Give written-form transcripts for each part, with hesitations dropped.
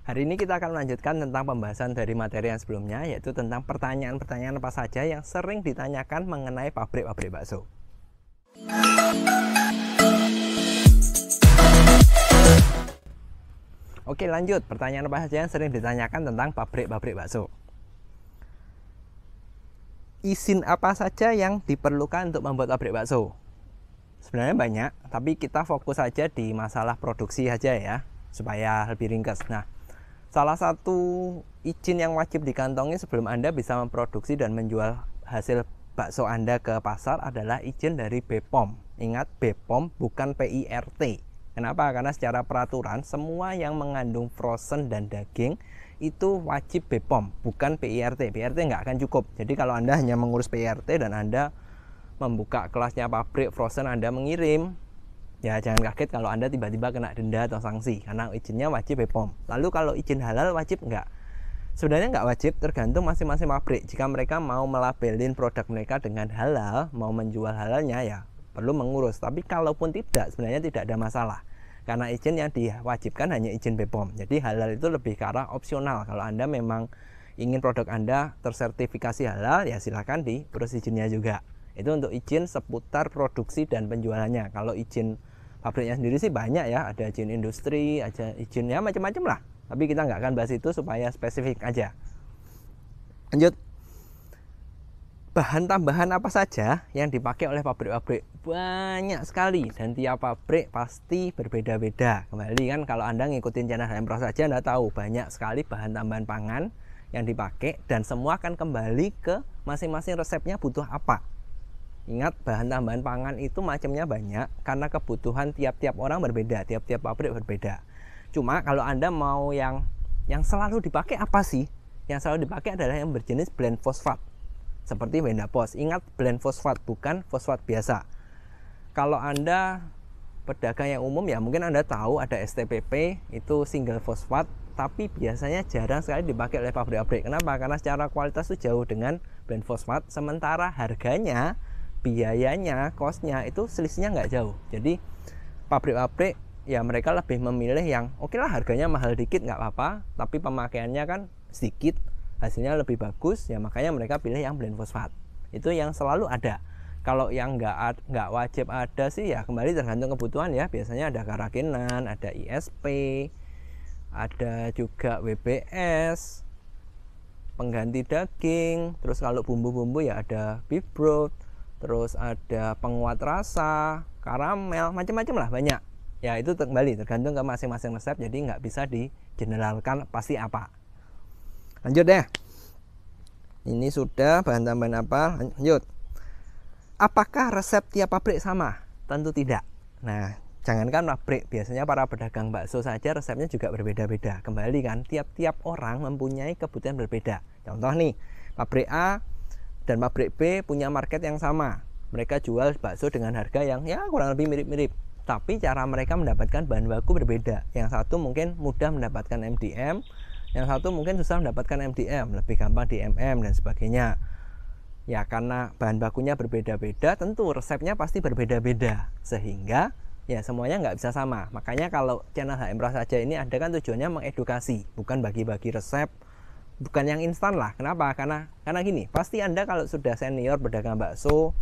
Hari ini kita akan melanjutkan tentang pembahasan dari materi yang sebelumnya, yaitu tentang pertanyaan-pertanyaan apa saja yang sering ditanyakan mengenai pabrik-pabrik bakso. Oke, lanjut. Pertanyaan apa saja yang sering ditanyakan tentang pabrik-pabrik bakso? Izin apa saja yang diperlukan untuk membuat pabrik bakso? Sebenarnya banyak, tapi kita fokus saja di masalah produksi saja ya, supaya lebih ringkas. Nah, salah satu izin yang wajib dikantongi sebelum Anda bisa memproduksi dan menjual hasil bakso Anda ke pasar adalah izin dari BPOM. Ingat, BPOM bukan PIRT. Kenapa? Karena secara peraturan semua yang mengandung frozen dan daging itu wajib BPOM, bukan PIRT. PIRT nggak akan cukup. Jadi kalau Anda hanya mengurus PIRT dan Anda membuka kelasnya pabrik frozen, Anda mengirim, ya jangan kaget kalau Anda tiba-tiba kena denda atau sanksi, karena izinnya wajib BPOM. Lalu kalau izin halal wajib enggak? Sebenarnya enggak wajib, tergantung masing-masing pabrik. Jika mereka mau melabelin produk mereka dengan halal, mau menjual halalnya, ya perlu mengurus. Tapi kalaupun tidak, sebenarnya tidak ada masalah, karena izin yang diwajibkan hanya izin BPOM. Jadi halal itu lebih ke arah opsional. Kalau Anda memang ingin produk Anda tersertifikasi halal, ya silakan diurus izinnya juga. Itu untuk izin seputar produksi dan penjualannya. Kalau izin pabriknya sendiri sih banyak ya, ada izin industri, ada izin ya macam-macam lah. Tapi kita nggak akan bahas itu supaya spesifik aja. Lanjut. Bahan tambahan apa saja yang dipakai oleh pabrik-pabrik? Banyak sekali, dan tiap pabrik pasti berbeda-beda. Kembali kan, kalau Anda ngikutin channel HM Pro saja, Anda tahu banyak sekali bahan tambahan pangan yang dipakai, dan semua akan kembali ke masing-masing resepnya butuh apa. Ingat, bahan tambahan pangan itu macamnya banyak karena kebutuhan tiap-tiap orang berbeda, tiap-tiap pabrik berbeda. Cuma kalau Anda mau yang selalu dipakai apa sih? Yang selalu dipakai adalah yang berjenis blend fosfat, seperti Vendapos. Ingat, blend fosfat, bukan fosfat biasa. Kalau Anda pedagang yang umum, ya mungkin Anda tahu ada STPP, itu single fosfat, tapi biasanya jarang sekali dipakai oleh pabrik-pabrik. Kenapa? Karena secara kualitas itu jauh dengan blend fosfat, sementara harganya, biayanya, costnya itu selisihnya nggak jauh. Jadi pabrik-pabrik ya mereka lebih memilih yang oke lah harganya mahal dikit nggak apa-apa, tapi pemakaiannya kan sedikit, hasilnya lebih bagus, ya makanya mereka pilih yang blend fosfat. Itu yang selalu ada. Kalau yang nggak wajib ada sih ya kembali tergantung kebutuhan ya. Biasanya ada karakinan, ada ISP, ada juga WBS, pengganti daging. Terus kalau bumbu-bumbu ya ada beef broth, terus ada penguat rasa, karamel, macam-macam lah, banyak. Ya itu kembali tergantung ke masing-masing resep, jadi nggak bisa digeneralkan pasti apa. Lanjut deh. Ini sudah bahan tambahan apa? Lanjut. Apakah resep tiap pabrik sama? Tentu tidak. Nah, jangankan pabrik, biasanya para pedagang bakso saja resepnya juga berbeda-beda. Kembali kan, tiap-tiap orang mempunyai kebutuhan berbeda. Contoh nih, pabrik A dan pabrik B punya market yang sama. Mereka jual bakso dengan harga yang ya kurang lebih mirip-mirip, tapi cara mereka mendapatkan bahan baku berbeda. Yang satu mungkin mudah mendapatkan MDM, yang satu mungkin susah mendapatkan MDM, lebih gampang di MM dan sebagainya. Ya karena bahan bakunya berbeda-beda, tentu resepnya pasti berbeda-beda, sehingga ya semuanya nggak bisa sama. Makanya kalau channel HM Pro saja ini ada kan tujuannya mengedukasi, bukan bagi-bagi resep, bukan yang instan lah. Kenapa? Karena gini, pasti Anda kalau sudah senior berdagang bakso,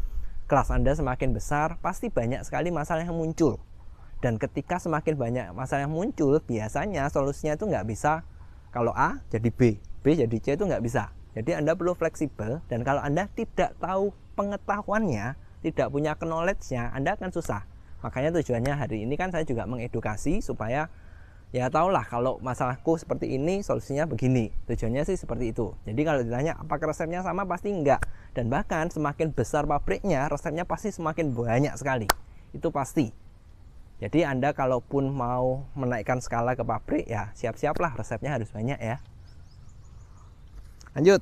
kelas Anda semakin besar, pasti banyak sekali masalah yang muncul. Dan ketika semakin banyak masalah yang muncul, biasanya solusinya itu nggak bisa kalau A jadi B, B jadi C, itu nggak bisa. Jadi Anda perlu fleksibel, dan kalau Anda tidak tahu pengetahuannya, tidak punya knowledge-nya, Anda akan susah. Makanya tujuannya hari ini kan saya juga mengedukasi supaya ya tahulah kalau masalahku seperti ini, solusinya begini. Tujuannya sih seperti itu. Jadi kalau ditanya apakah resepnya sama, pasti enggak. Dan bahkan semakin besar pabriknya, resepnya pasti semakin banyak sekali. Itu pasti. Jadi Anda kalaupun mau menaikkan skala ke pabrik, ya siap-siaplah resepnya harus banyak ya. Lanjut.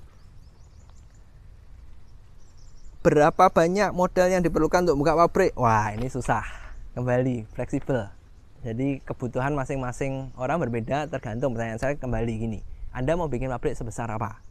Berapa banyak modal yang diperlukan untuk buka pabrik? Wah, ini susah. Kembali, fleksibel. Jadi kebutuhan masing-masing orang berbeda, tergantung. Pertanyaan saya kembali gini, Anda mau bikin pabrik sebesar apa?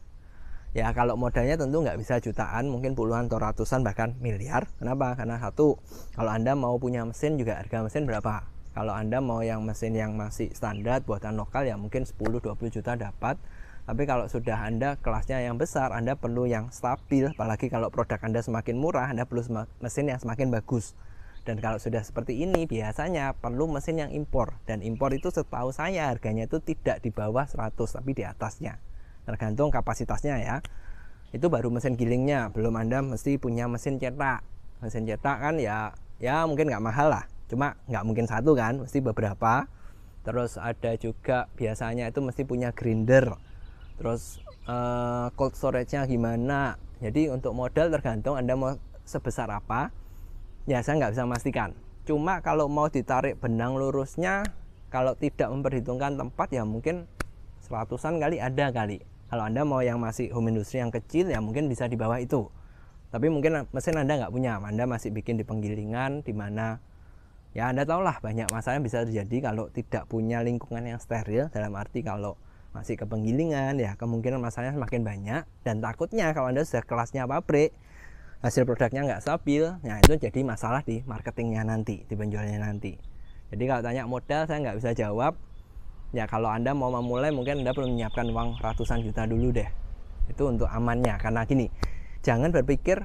Ya kalau modalnya tentu nggak bisa jutaan, mungkin puluhan atau ratusan bahkan miliar. Kenapa? Karena satu, kalau Anda mau punya mesin juga harga mesin berapa? Kalau Anda mau yang mesin yang masih standar buatan lokal ya mungkin 10-20 juta dapat. Tapi kalau sudah Anda kelasnya yang besar, Anda perlu yang stabil. Apalagi kalau produk Anda semakin murah, Anda perlu mesin yang semakin bagus. Dan kalau sudah seperti ini, biasanya perlu mesin yang impor. Dan impor itu setahu saya harganya itu tidak di bawah 100, tapi di atasnya. Tergantung kapasitasnya ya. Itu baru mesin gilingnya. Belum Anda mesti punya mesin cetak. Mesin cetak kan ya mungkin nggak mahal lah. Cuma nggak mungkin satu kan, mesti beberapa. Terus ada juga biasanya itu mesti punya grinder. Terus cold storage-nya gimana. Jadi untuk modal tergantung Anda mau sebesar apa. Ya saya nggak bisa memastikan. Cuma kalau mau ditarik benang lurusnya, kalau tidak memperhitungkan tempat ya mungkin 100-an kali ada kali. Kalau Anda mau yang masih home industry yang kecil ya mungkin bisa di bawah itu. Tapi mungkin mesin Anda nggak punya, Anda masih bikin di penggilingan di mana ya Anda tahulah banyak masalah yang bisa terjadi kalau tidak punya lingkungan yang steril. Dalam arti kalau masih ke penggilingan ya kemungkinan masalahnya semakin banyak. Dan takutnya kalau Anda sudah kelasnya pabrik, hasil produknya nggak stabil, nah itu jadi masalah di marketingnya nanti, di penjualannya nanti. Jadi kalau tanya modal saya nggak bisa jawab. Ya kalau Anda mau memulai mungkin Anda perlu menyiapkan uang ratusan juta dulu deh. Itu untuk amannya. Karena gini, jangan berpikir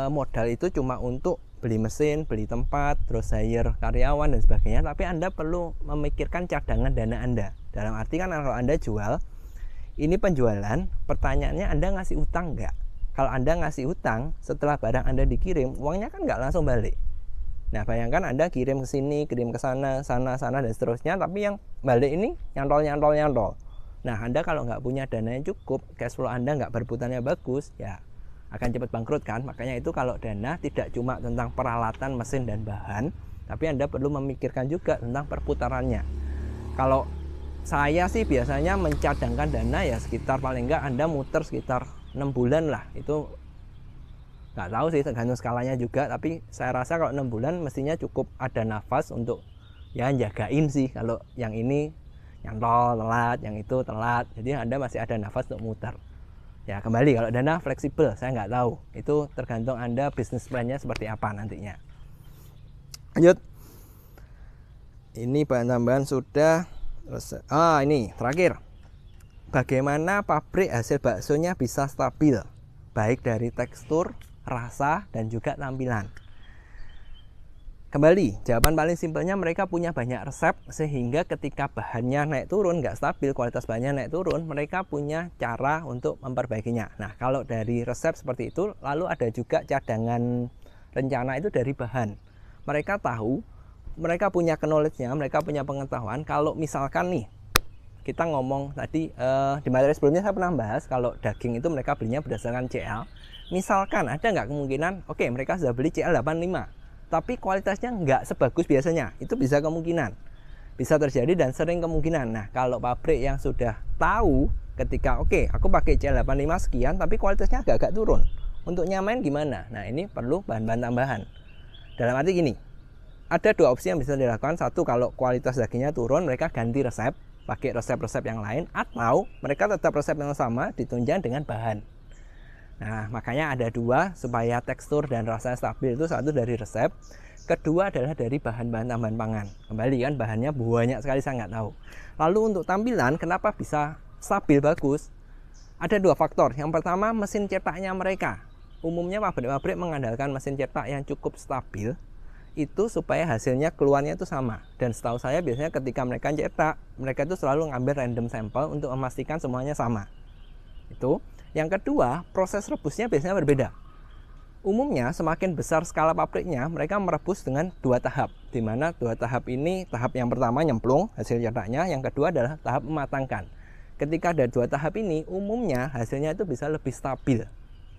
modal itu cuma untuk beli mesin, beli tempat, terus hire karyawan dan sebagainya. Tapi Anda perlu memikirkan cadangan dana Anda. Dalam arti kan kalau Anda jual, ini penjualan, pertanyaannya Anda ngasih utang nggak? Kalau Anda ngasih utang, setelah barang Anda dikirim, uangnya kan nggak langsung balik. Nah bayangkan Anda kirim ke sini, kirim ke sana, sana, dan seterusnya, tapi yang balik ini nyantol. Nah Anda kalau nggak punya dana yang cukup, cash flow Anda nggak berputarnya bagus, ya akan cepat bangkrut kan. Makanya itu kalau dana tidak cuma tentang peralatan, mesin, dan bahan, tapi Anda perlu memikirkan juga tentang perputarannya. Kalau saya sih biasanya mencadangkan dana ya sekitar paling nggak Anda muter sekitar 6 bulan lah. Itu nggak tahu sih, tergantung skalanya juga. Tapi saya rasa kalau 6 bulan mestinya cukup ada nafas untuk ya jagain sih. Kalau yang ini nyantol telat, yang itu telat, jadi Anda masih ada nafas untuk muter. Ya kembali kalau dana fleksibel saya nggak tahu, itu tergantung Anda bisnis plan-nya seperti apa nantinya. Lanjut, ini bahan tambahan sudah. Ini terakhir, bagaimana pabrik hasil baksonya bisa stabil baik dari tekstur, rasa, dan juga tampilan. Kembali, jawaban paling simpelnya mereka punya banyak resep, sehingga ketika bahannya naik turun, nggak stabil, kualitas bahannya naik turun, mereka punya cara untuk memperbaikinya. Nah, kalau dari resep seperti itu, lalu ada juga cadangan rencana itu dari bahan. Mereka tahu, mereka punya knowledge-nya, mereka punya pengetahuan. Kalau misalkan nih, kita ngomong tadi, di materi sebelumnya saya pernah bahas, kalau daging itu mereka belinya berdasarkan CL. Misalkan ada nggak kemungkinan, oke mereka sudah beli CL 85, tapi kualitasnya nggak sebagus biasanya, itu bisa kemungkinan, bisa terjadi dan sering kemungkinan. Nah kalau pabrik yang sudah tahu ketika oke aku pakai CL85 sekian tapi kualitasnya agak-agak turun, untuk nyamain gimana? Nah ini perlu bahan-bahan tambahan. Dalam arti gini, ada dua opsi yang bisa dilakukan. Satu, kalau kualitas dagingnya turun, mereka ganti resep, pakai resep-resep yang lain, atau mereka tetap resep yang sama ditunjang dengan bahan. Nah, makanya ada dua supaya tekstur dan rasanya stabil. Itu satu dari resep, kedua adalah dari bahan-bahan tambahan pangan. Kembali kan bahannya banyak sekali, saya nggak tahu. Lalu untuk tampilan, kenapa bisa stabil bagus? Ada dua faktor. Yang pertama, mesin cetaknya mereka. Umumnya pabrik-pabrik mengandalkan mesin cetak yang cukup stabil, itu supaya hasilnya keluarnya itu sama. Dan setahu saya biasanya ketika mereka cetak, mereka itu selalu ngambil random sampel untuk memastikan semuanya sama. Itu. Yang kedua, proses rebusnya biasanya berbeda. Umumnya semakin besar skala pabriknya, mereka merebus dengan dua tahap, di mana dua tahap ini, tahap yang pertama nyemplung hasil cetaknya, yang kedua adalah tahap mematangkan. Ketika ada dua tahap ini, umumnya hasilnya itu bisa lebih stabil.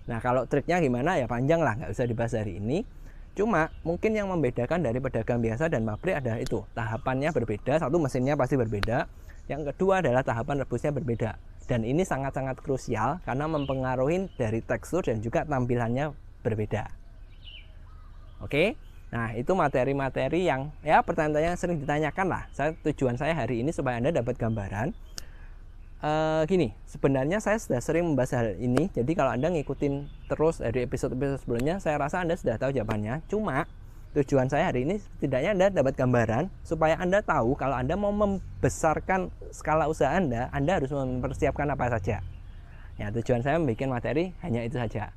Nah kalau triknya gimana ya panjang lah, nggak usah dibahas hari ini. Cuma mungkin yang membedakan dari pedagang biasa dan pabrik adalah itu, tahapannya berbeda. Satu, mesinnya pasti berbeda. Yang kedua adalah tahapan rebusnya berbeda. Dan ini sangat-sangat krusial karena mempengaruhi dari tekstur dan juga tampilannya berbeda. Oke, nah itu materi-materi yang ya pertanyaan-pertanyaan sering ditanyakan lah. Tujuan saya hari ini supaya Anda dapat gambaran. Gini, sebenarnya saya sudah sering membahas hal ini. Jadi kalau Anda ngikutin terus dari episode-episode sebelumnya, saya rasa Anda sudah tahu jawabannya. Cuma Tujuan saya hari ini setidaknya Anda dapat gambaran supaya Anda tahu kalau Anda mau membesarkan skala usaha Anda harus mempersiapkan apa saja. Ya, tujuan saya membuat materi hanya itu saja.